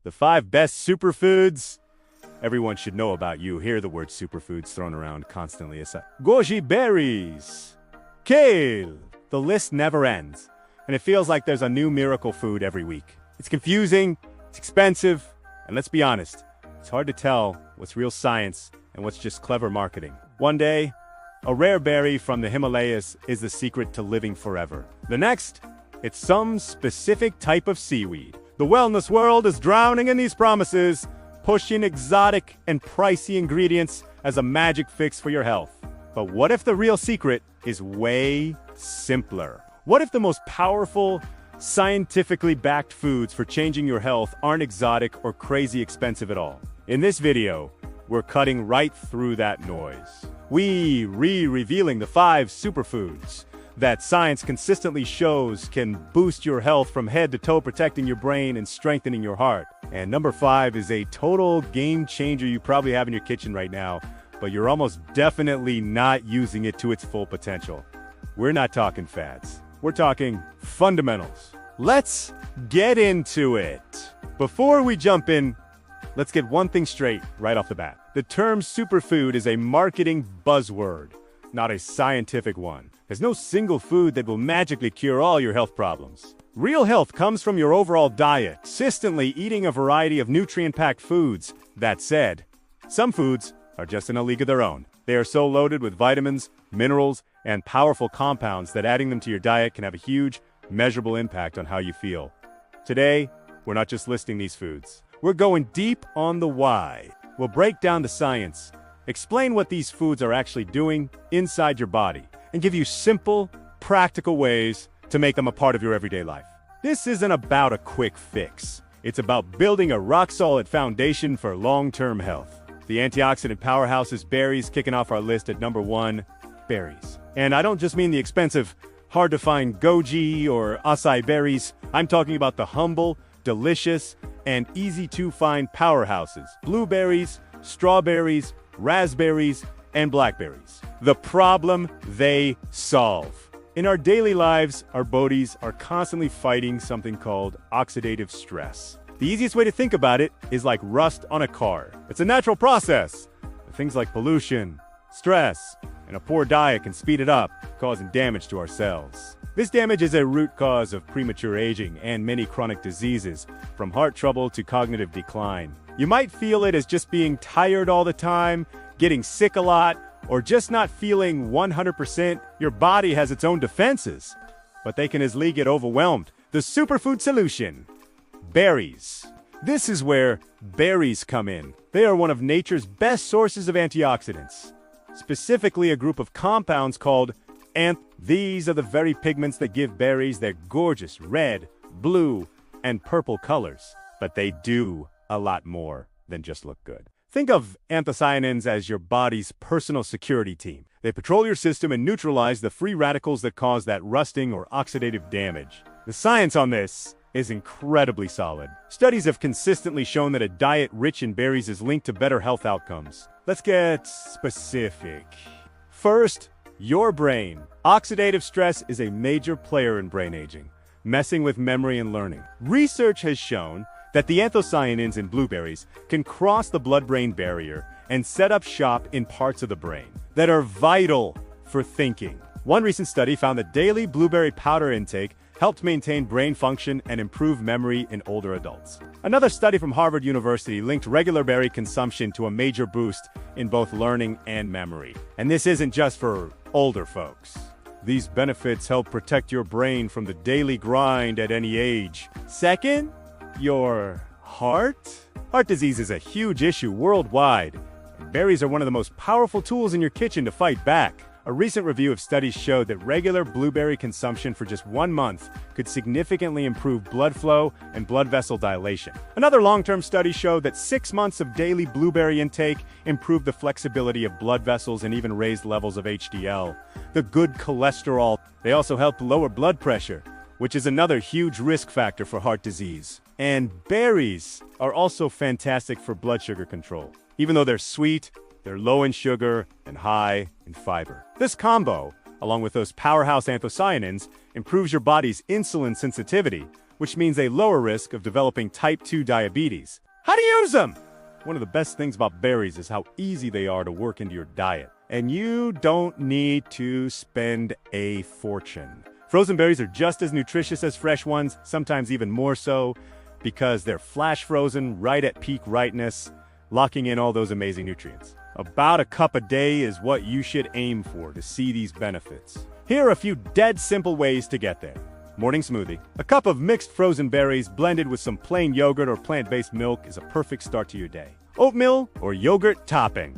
The 5 best superfoods everyone should know about. You hear the word superfoods thrown around constantly. Goji berries, kale. The list never ends, and it feels like there's a new miracle food every week. It's confusing, it's expensive, and let's be honest, it's hard to tell what's real science and what's just clever marketing. One day, a rare berry from the Himalayas is the secret to living forever. The next, it's some specific type of seaweed. The wellness world is drowning in these promises, pushing exotic and pricey ingredients as a magic fix for your health. But what if the real secret is way simpler? What if the most powerful, scientifically backed foods for changing your health aren't exotic or crazy expensive at all? In this video, we're cutting right through that noise. Revealing the 5 superfoods that science consistently shows can boost your health from head to toe, protecting your brain and strengthening your heart. And number 5 is a total game changer you probably have in your kitchen right now, but you're almost definitely not using it to its full potential. We're not talking fads. We're talking fundamentals. Let's get into it. Before we jump in, let's get one thing straight right off the bat. The term superfood is a marketing buzzword, not a scientific one. There's no single food that will magically cure all your health problems. Real health comes from your overall diet, consistently eating a variety of nutrient-packed foods. That said, some foods are just in a league of their own. They are so loaded with vitamins, minerals, and powerful compounds that adding them to your diet can have a huge, measurable impact on how you feel. Today, we're not just listing these foods. We're going deep on the why. We'll break down the science, explain what these foods are actually doing inside your body, and give you simple, practical ways to make them a part of your everyday life. This isn't about a quick fix. It's about building a rock-solid foundation for long-term health. The antioxidant powerhouse is berries, kicking off our list at number 1, berries. And I don't just mean the expensive, hard-to-find goji or acai berries. I'm talking about the humble, delicious, and easy-to-find powerhouses. Blueberries, strawberries, raspberries, and blackberries. The problem they solve. In our daily lives, our bodies are constantly fighting something called oxidative stress. The easiest way to think about it is like rust on a car. It's a natural process. But things like pollution, stress, and a poor diet can speed it up, causing damage to our cells. This damage is a root cause of premature aging and many chronic diseases, from heart trouble to cognitive decline. You might feel it as just being tired all the time, getting sick a lot, or just not feeling 100%. Your body has its own defenses, but they can easily get overwhelmed. The superfood solution: berries. This is where berries come in. They are one of nature's best sources of antioxidants, specifically a group of compounds called These are the very pigments that give berries their gorgeous red, blue, and purple colors. But they do a lot more than just look good. Think of anthocyanins as your body's personal security team. They patrol your system and neutralize the free radicals that cause that rusting or oxidative damage. The science on this is incredibly solid. Studies have consistently shown that a diet rich in berries is linked to better health outcomes. Let's get specific. First, your brain. Oxidative stress is a major player in brain aging, messing with memory and learning. Research has shown that the anthocyanins in blueberries can cross the blood-brain barrier and set up shop in parts of the brain that are vital for thinking. One recent study found that daily blueberry powder intake helped maintain brain function and improve memory in older adults. Another study from Harvard University linked regular berry consumption to a major boost in both learning and memory. And this isn't just for older folks. These benefits help protect your brain from the daily grind at any age. Second, your heart. Heart disease is a huge issue worldwide, and berries are one of the most powerful tools in your kitchen to fight back. A recent review of studies showed that regular blueberry consumption for just 1 month could significantly improve blood flow and blood vessel dilation. Another long-term study showed that 6 months of daily blueberry intake improved the flexibility of blood vessels and even raised levels of HDL, the good cholesterol. They also help lower blood pressure, which is another huge risk factor for heart disease. And berries are also fantastic for blood sugar control. Even though they're sweet, they're low in sugar and high in fiber. This combo, along with those powerhouse anthocyanins, improves your body's insulin sensitivity, which means a lower risk of developing type 2 diabetes. How to use them? One of the best things about berries is how easy they are to work into your diet. And you don't need to spend a fortune. Frozen berries are just as nutritious as fresh ones, sometimes even more so, because they're flash frozen right at peak ripeness, locking in all those amazing nutrients. About a cup a day is what you should aim for to see these benefits. Here are a few dead simple ways to get there. Morning smoothie. A cup of mixed frozen berries blended with some plain yogurt or plant-based milk is a perfect start to your day. Oatmeal or yogurt topping.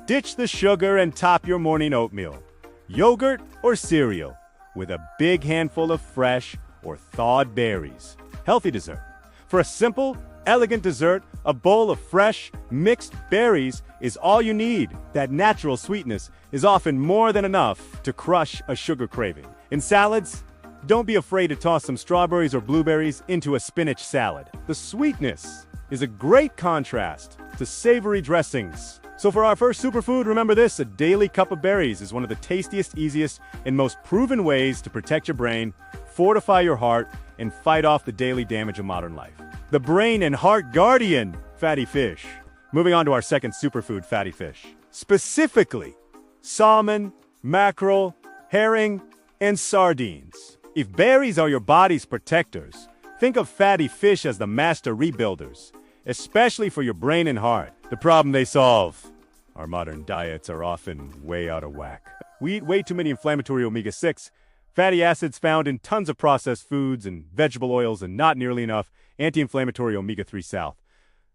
Ditch the sugar and top your morning oatmeal. Yogurt or cereal with a big handful of fresh or thawed berries. Healthy dessert. For a simple, elegant dessert, a bowl of fresh, mixed berries is all you need. That natural sweetness is often more than enough to crush a sugar craving. In salads, don't be afraid to toss some strawberries or blueberries into a spinach salad. The sweetness is a great contrast to savory dressings. So for our first superfood, remember this: a daily cup of berries is one of the tastiest, easiest, and most proven ways to protect your brain, fortify your heart, and fight off the daily damage of modern life. The brain and heart guardian, fatty fish. Moving on to our second superfood, fatty fish. Specifically, salmon, mackerel, herring, and sardines. If berries are your body's protectors, think of fatty fish as the master rebuilders, especially for your brain and heart. The problem they solve: our modern diets are often way out of whack. We eat way too many inflammatory omega-6 fatty acids found in tons of processed foods and vegetable oils, and not nearly enough anti-inflammatory omega-3 south.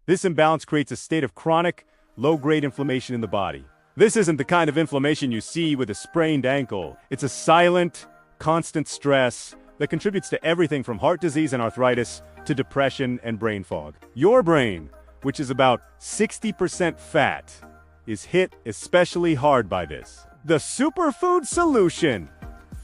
This imbalance creates a state of chronic, low-grade inflammation in the body. This isn't the kind of inflammation you see with a sprained ankle. It's a silent, constant stress that contributes to everything from heart disease and arthritis to depression and brain fog. Your brain, which is about 60% fat, is hit especially hard by this. The superfood solution: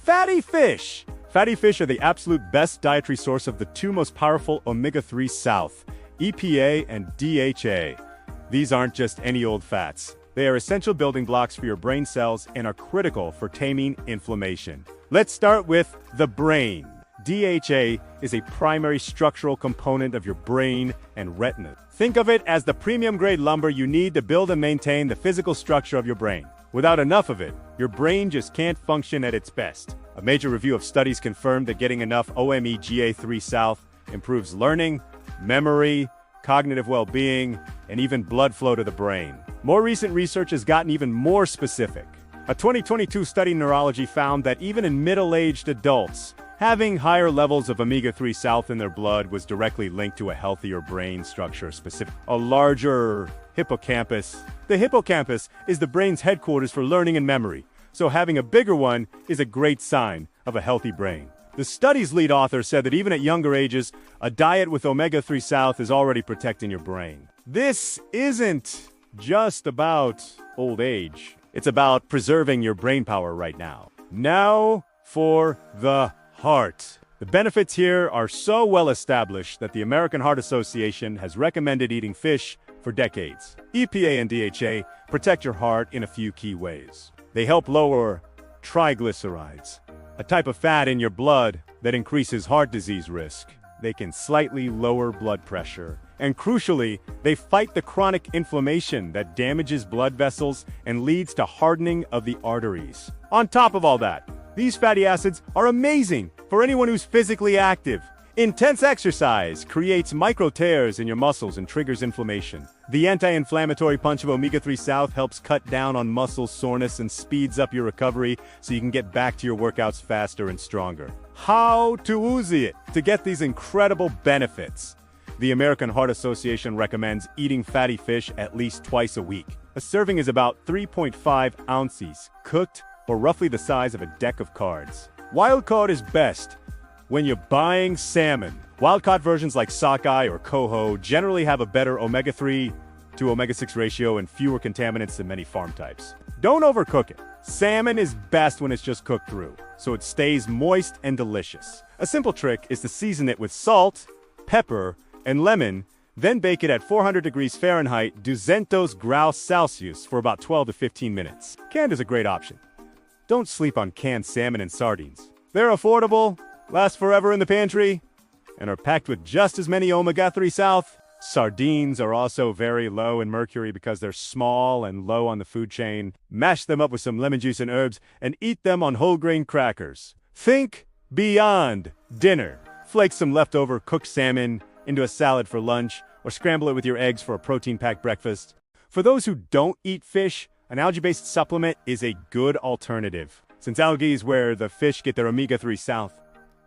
fatty fish. Fatty fish are the absolute best dietary source of the two most powerful omega-3 south, EPA and DHA. These aren't just any old fats. They are essential building blocks for your brain cells and are critical for taming inflammation. Let's start with the brain. DHA is a primary structural component of your brain and retina. Think of it as the premium-grade lumber you need to build and maintain the physical structure of your brain. Without enough of it, your brain just can't function at its best. A major review of studies confirmed that getting enough OMEGA3 South improves learning, memory, cognitive well-being, and even blood flow to the brain. More recent research has gotten even more specific. A 2022 study in neurology found that even in middle-aged adults, having higher levels of omega-3 South in their blood was directly linked to a healthier brain structure, a larger hippocampus. The hippocampus is the brain's headquarters for learning and memory, so having a bigger one is a great sign of a healthy brain. The study's lead author said that even at younger ages, a diet with omega-3 South is already protecting your brain. This isn't just about old age. It's about preserving your brain power right now. Now for the heart. The benefits here are so well established that the American Heart Association has recommended eating fish for decades. EPA and DHA protect your heart in a few key ways. They help lower triglycerides, a type of fat in your blood that increases heart disease risk. They can slightly lower blood pressure. And crucially, they fight the chronic inflammation that damages blood vessels and leads to hardening of the arteries. On top of all that, these fatty acids are amazing for anyone who's physically active. Intense exercise creates micro tears in your muscles and triggers inflammation. The anti-inflammatory punch of omega-3 South helps cut down on muscle soreness and speeds up your recovery so you can get back to your workouts faster and stronger. How to use it to get these incredible benefits? The American Heart Association recommends eating fatty fish at least twice a week. A serving is about 3.5 ounces, cooked or roughly the size of a deck of cards. Wild caught is best when you're buying salmon. Wild-caught versions like sockeye or coho generally have a better omega-3 to omega-6 ratio and fewer contaminants than many farm types. Don't overcook it. Salmon is best when it's just cooked through, so it stays moist and delicious. A simple trick is to season it with salt, pepper, and lemon, then bake it at 400 degrees Fahrenheit, 200 graus Celsius for about 12 to 15 minutes. Canned is a great option. Don't sleep on canned salmon and sardines. They're affordable, last forever in the pantry, and are packed with just as many omega-3 south. Sardines are also very low in mercury because they're small and low on the food chain. Mash them up with some lemon juice and herbs and eat them on whole grain crackers. Think beyond dinner. Flake some leftover cooked salmon into a salad for lunch, or scramble it with your eggs for a protein-packed breakfast. For those who don't eat fish, an algae-based supplement is a good alternative, since algae is where the fish get their omega-3 south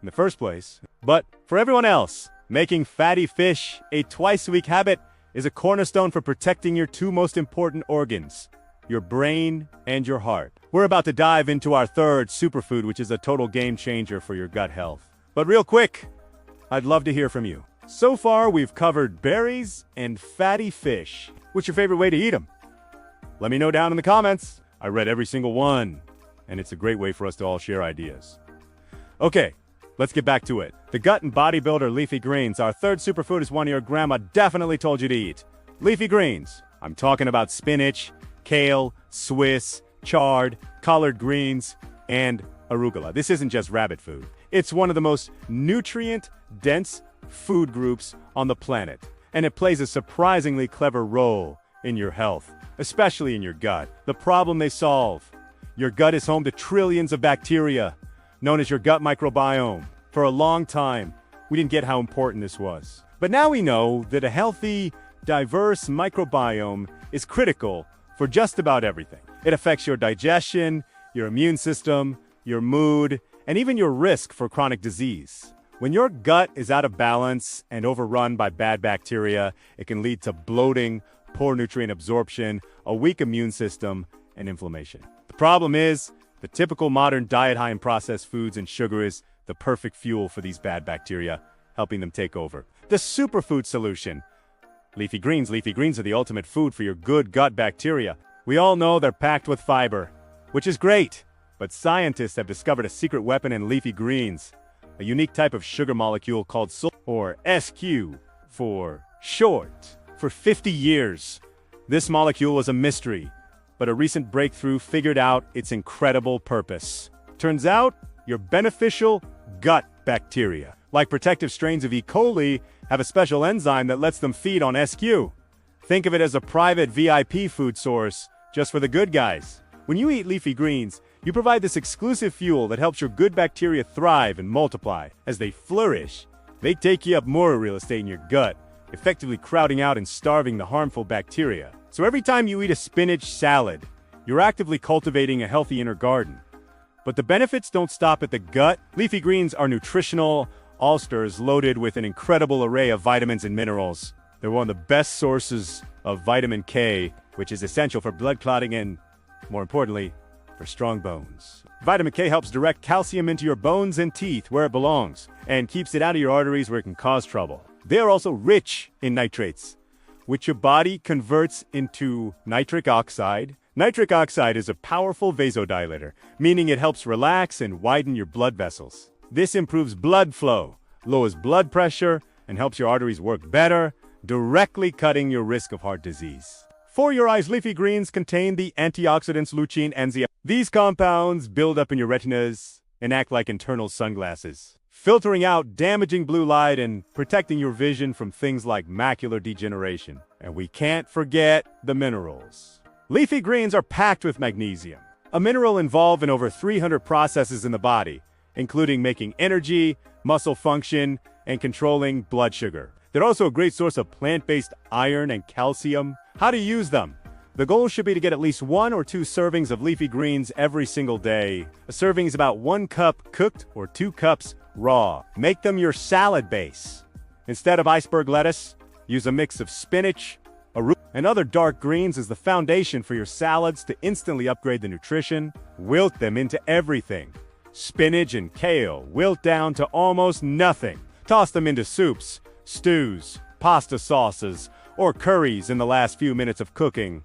in the first place. But for everyone else, making fatty fish a twice-a-week habit is a cornerstone for protecting your two most important organs, your brain and your heart. We're about to dive into our third superfood, which is a total game changer for your gut health. But real quick, I'd love to hear from you. So far, we've covered berries and fatty fish. What's your favorite way to eat them? Let me know down in the comments. I read every single one, and it's a great way for us to all share ideas. Okay, let's get back to it. The gut and bodybuilder leafy greens. Our third superfood is one your grandma definitely told you to eat. Leafy greens. I'm talking about spinach, kale, Swiss, chard, collard greens, and arugula. This isn't just rabbit food. It's one of the most nutrient-dense food groups on the planet, and it plays a surprisingly clever role in your health, especially in your gut. The problem they solve: your gut is home to trillions of bacteria, known as your gut microbiome. For a long time, we didn't get how important this was. But now we know that a healthy, diverse microbiome is critical for just about everything. It affects your digestion, your immune system, your mood, and even your risk for chronic disease. When your gut is out of balance and overrun by bad bacteria, it can lead to bloating, poor nutrient absorption, a weak immune system, and inflammation. The problem is, the typical modern diet high in processed foods and sugar is the perfect fuel for these bad bacteria, helping them take over. The superfood solution. Leafy greens. Leafy greens are the ultimate food for your good gut bacteria. We all know they're packed with fiber, which is great, but scientists have discovered a secret weapon in leafy greens, a unique type of sugar molecule called or SQ for short. For 50 years, this molecule was a mystery, but a recent breakthrough figured out its incredible purpose. Turns out, your beneficial gut bacteria, like protective strains of E. coli, have a special enzyme that lets them feed on SQ. Think of it as a private VIP food source, just for the good guys. When you eat leafy greens, you provide this exclusive fuel that helps your good bacteria thrive and multiply. As they flourish, they take up more real estate in your gut, effectively crowding out and starving the harmful bacteria. So every time you eat a spinach salad, you're actively cultivating a healthy inner garden. But the benefits don't stop at the gut. Leafy greens are nutritional all-stars loaded with an incredible array of vitamins and minerals. They're one of the best sources of vitamin K, which is essential for blood clotting and, more importantly, for strong bones. Vitamin K helps direct calcium into your bones and teeth where it belongs, and keeps it out of your arteries where it can cause trouble. They are also rich in nitrates, which your body converts into nitric oxide. Nitric oxide is a powerful vasodilator, meaning it helps relax and widen your blood vessels. This improves blood flow, lowers blood pressure, and helps your arteries work better, directly cutting your risk of heart disease. For your eyes, leafy greens contain the antioxidants lutein and zeaxanthin. These compounds build up in your retinas and act like internal sunglasses, filtering out damaging blue light and protecting your vision from things like macular degeneration. And we can't forget the minerals. Leafy greens are packed with magnesium, a mineral involved in over 300 processes in the body, including making energy, muscle function, and controlling blood sugar. They're also a great source of plant-based iron and calcium. How to use them? The goal should be to get at least 1 or 2 servings of leafy greens every single day. A serving is about 1 cup cooked or 2 cups raw. Make them your salad base. Instead of iceberg lettuce, use a mix of spinach, arugula, and other dark greens as the foundation for your salads to instantly upgrade the nutrition. Wilt them into everything. Spinach and kale wilt down to almost nothing. Toss them into soups, stews, pasta sauces, or curries in the last few minutes of cooking.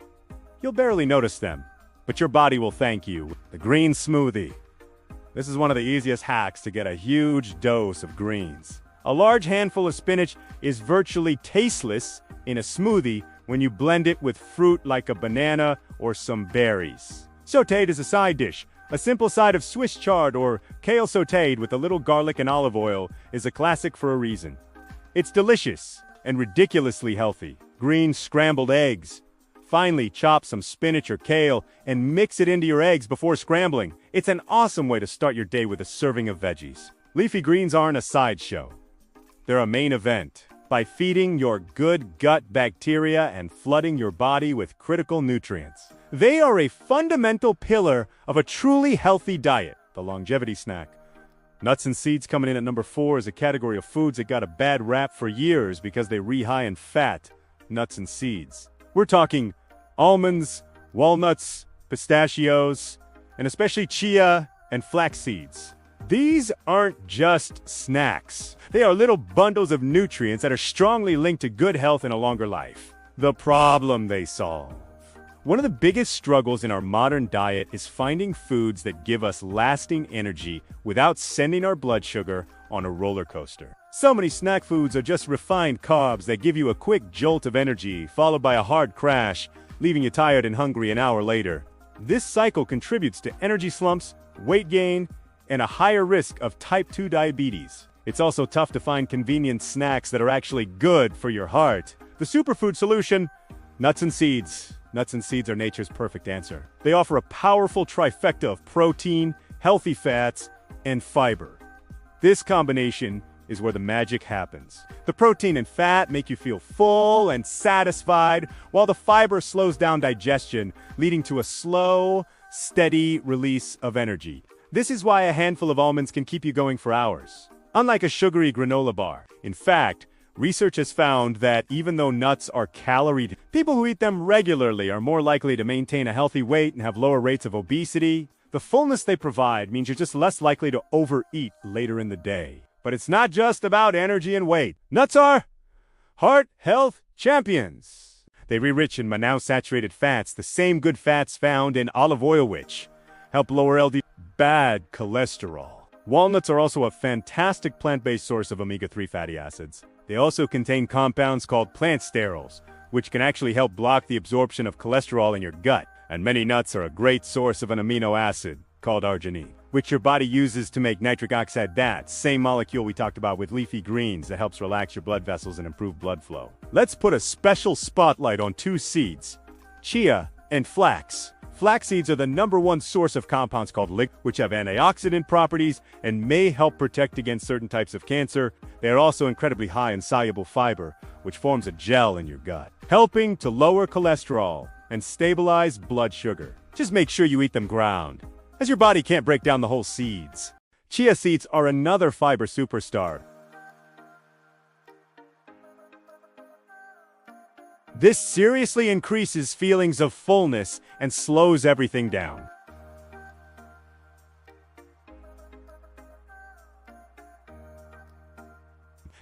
You'll barely notice them, but your body will thank you. The green smoothie. This is one of the easiest hacks to get a huge dose of greens. A large handful of spinach is virtually tasteless in a smoothie when you blend it with fruit like a banana or some berries. Sautéed as a side dish, A simple side of Swiss chard or kale sautéed with a little garlic and olive oil is a classic for a reason. It's delicious and ridiculously healthy. Green scrambled eggs. Finally, chop some spinach or kale and mix it into your eggs before scrambling. It's an awesome way to start your day with a serving of veggies. Leafy greens aren't a sideshow. They're a main event. By feeding your good gut bacteria and flooding your body with critical nutrients. They are a fundamental pillar of a truly healthy diet, the longevity snack. Nuts and seeds coming in at number 4 is a category of foods that got a bad rap for years because they high in fat. Nuts and seeds. We're talking almonds, walnuts, pistachios, and especially chia and flax seeds. These aren't just snacks. They are little bundles of nutrients that are strongly linked to good health and a longer life. The problem they solve. One of the biggest struggles in our modern diet is finding foods that give us lasting energy without sending our blood sugar on a roller coaster. So many snack foods are just refined carbs that give you a quick jolt of energy, followed by a hard crash, leaving you tired and hungry an hour later. This cycle contributes to energy slumps, weight gain, and a higher risk of type 2 diabetes. It's also tough to find convenient snacks that are actually good for your heart. The superfood solution: nuts and seeds. Nuts and seeds are nature's perfect answer. They offer a powerful trifecta of protein, healthy fats, and fiber. This combination is where the magic happens. The protein and fat make you feel full and satisfied, while the fiber slows down digestion, leading to a slow, steady release of energy. This is why a handful of almonds can keep you going for hours, unlike a sugary granola bar. In fact, research has found that even though nuts are calorie-dense, people who eat them regularly are more likely to maintain a healthy weight and have lower rates of obesity. The fullness they provide means you're just less likely to overeat later in the day. But it's not just about energy and weight. Nuts are heart health champions. They rich in monounsaturated fats, the same good fats found in olive oil, which help lower bad cholesterol. Walnuts are also a fantastic plant-based source of omega-3 fatty acids. They also contain compounds called plant sterols, which can actually help block the absorption of cholesterol in your gut. And many nuts are a great source of an amino acid called arginine, which your body uses to make nitric oxide, that same molecule we talked about with leafy greens that helps relax your blood vessels and improve blood flow. Let's put a special spotlight on 2 seeds: chia and flax. Flax seeds are the #1 source of compounds called leafy, which have antioxidant properties and may help protect against certain types of cancer. They are also incredibly high in soluble fiber, which forms a gel in your gut, helping to lower cholesterol and stabilize blood sugar. Just make sure you eat them ground, as your body can't break down the whole seeds. Chia seeds are another fiber superstar. This seriously increases feelings of fullness and slows everything down.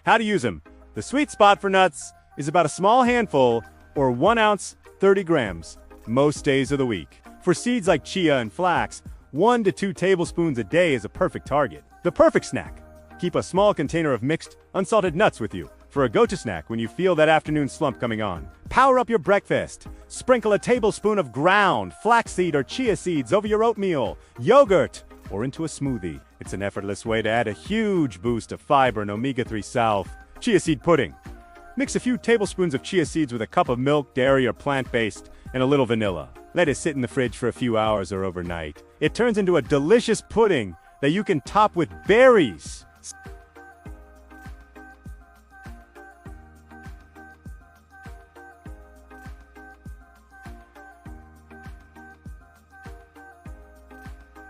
How to use them? The sweet spot for nuts is about a small handful, or 1 ounce, 30 grams, most days of the week. For seeds like chia and flax, 1 to 2 tablespoons a day is a perfect target. The perfect snack. Keep a small container of mixed, unsalted nuts with you for a go-to snack when you feel that afternoon slump coming on. Power up your breakfast. Sprinkle a tablespoon of ground flaxseed or chia seeds over your oatmeal, yogurt, or into a smoothie. It's an effortless way to add a huge boost of fiber and omega-3 salve. Chia seed pudding. Mix a few tablespoons of chia seeds with a cup of milk, dairy, or plant-based, and a little vanilla. Let it sit in the fridge for a few hours or overnight. It turns into a delicious pudding that you can top with berries.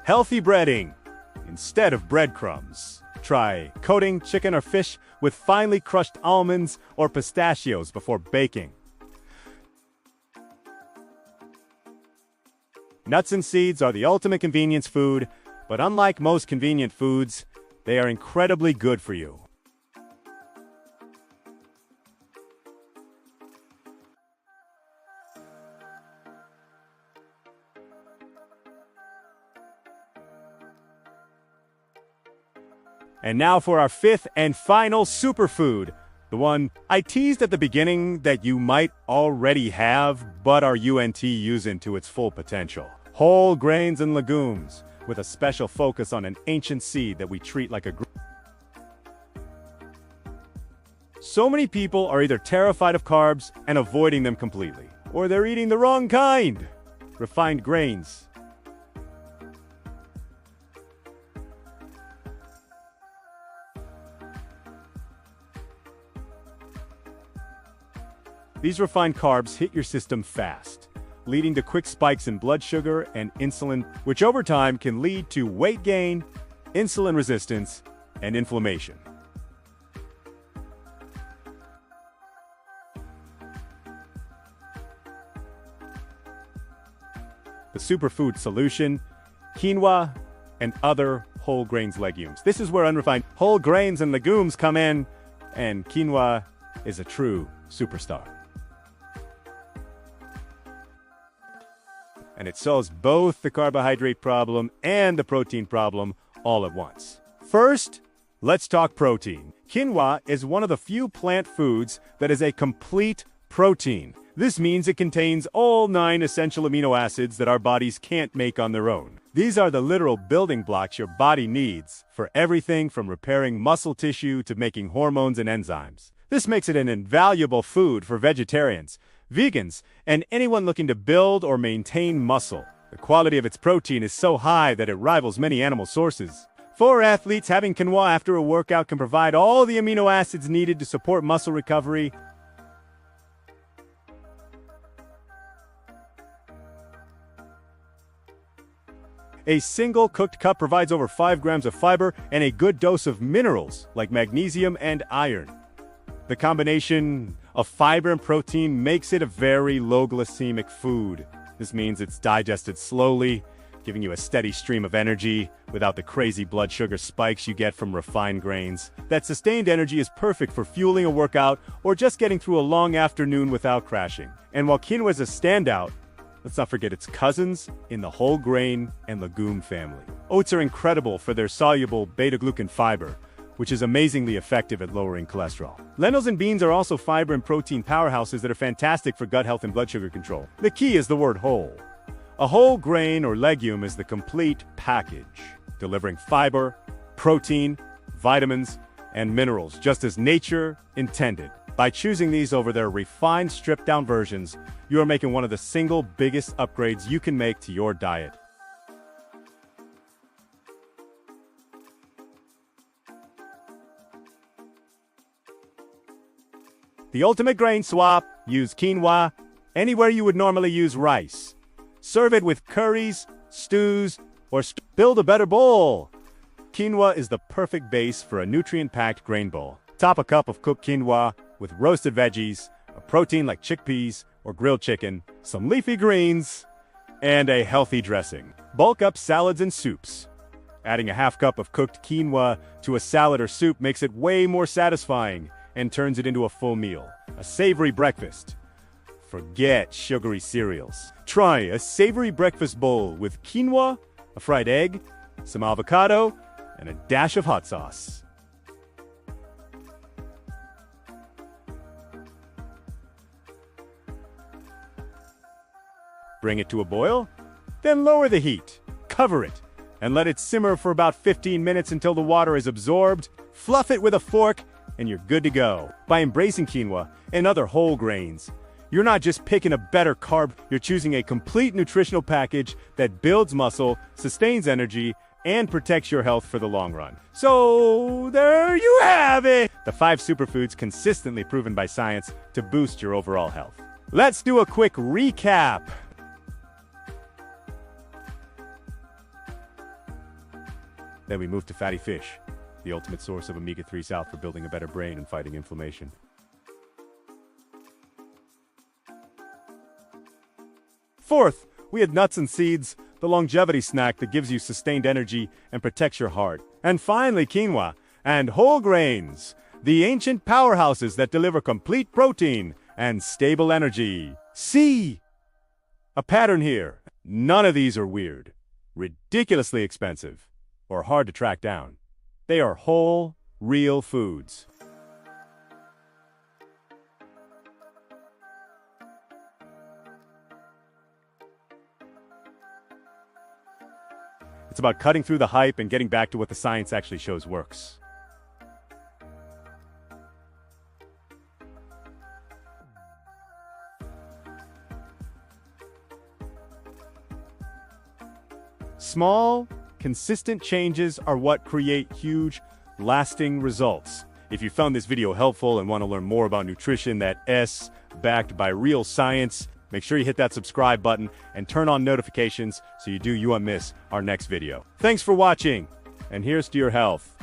Healthy breading instead of breadcrumbs. Try coating chicken or fish with finely crushed almonds or pistachios before baking. Nuts and seeds are the ultimate convenience food, but unlike most convenient foods, they are incredibly good for you. And now for our 5th and final superfood, the one I teased at the beginning that you might already have, but are using to its full potential. Whole grains and legumes. with a special focus on an ancient seed that we treat like a So many people are either terrified of carbs and avoiding them completely, or they're eating the wrong kind. Refined grains. These refined carbs hit your system fast, leading to quick spikes in blood sugar and insulin, which over time can lead to weight gain, insulin resistance, and inflammation. The superfood solution, quinoa and other whole grains legumes. This is where unrefined whole grains and legumes come in, and quinoa is a true superstar. And it solves both the carbohydrate problem and the protein problem all at once. First, let's talk protein. Quinoa is one of the few plant foods that is a complete protein. This means it contains all 9 essential amino acids that our bodies can't make on their own. These are the literal building blocks your body needs for everything from repairing muscle tissue to making hormones and enzymes. This makes it an invaluable food for vegetarians, vegans, and anyone looking to build or maintain muscle. The quality of its protein is so high that it rivals many animal sources. For athletes, having quinoa after a workout can provide all the amino acids needed to support muscle recovery. A single cooked cup provides over 5 grams of fiber and a good dose of minerals like magnesium and iron. The combination of fiber and protein makes it a very low glycemic food. This means it's digested slowly, giving you a steady stream of energy without the crazy blood sugar spikes you get from refined grains. That sustained energy is perfect for fueling a workout or just getting through a long afternoon without crashing. And while quinoa is a standout, let's not forget its cousins in the whole grain and legume family. Oats are incredible for their soluble beta-glucan fiber, which is amazingly effective at lowering cholesterol. Lentils and beans are also fiber and protein powerhouses that are fantastic for gut health and blood sugar control. The key is the word whole. A whole grain or legume is the complete package, delivering fiber, protein, vitamins, and minerals, just as nature intended. By choosing these over their refined, stripped-down versions, you are making one of the single biggest upgrades you can make to your diet. The ultimate grain swap: use quinoa anywhere you would normally use rice. Serve it with curries, stews, or build a better bowl. Quinoa is the perfect base for a nutrient-packed grain bowl. Top a cup of cooked quinoa with roasted veggies, a protein like chickpeas or grilled chicken, some leafy greens, and a healthy dressing. Bulk up salads and soups. Adding a half cup of cooked quinoa to a salad or soup makes it way more satisfying and turns it into a full meal. A savory breakfast. Forget sugary cereals. Try a savory breakfast bowl with quinoa, a fried egg, some avocado, and a dash of hot sauce. Bring it to a boil, then lower the heat, cover it, and let it simmer for about 15 minutes until the water is absorbed. Fluff it with a fork, and you're good to go. By embracing quinoa and other whole grains, you're not just picking a better carb, you're choosing a complete nutritional package that builds muscle, sustains energy, and protects your health for the long run. So, there you have it! The 5 superfoods consistently proven by science to boost your overall health. Let's do a quick recap. Then we move to fatty fish, the ultimate source of omega-3 salt for building a better brain and fighting inflammation. Fourth, we had nuts and seeds, the longevity snack that gives you sustained energy and protects your heart. And finally, quinoa and whole grains, the ancient powerhouses that deliver complete protein and stable energy. See a pattern here. None of these are weird, ridiculously expensive, or hard to track down. They are whole, real foods. It's about cutting through the hype and getting back to what the science actually shows works. Small, consistent changes are what create huge, lasting results. If you found this video helpful and want to learn more about nutrition that's backed by real science, make sure you hit that subscribe button and turn on notifications so you won't miss our next video. Thanks for watching, and here's to your health.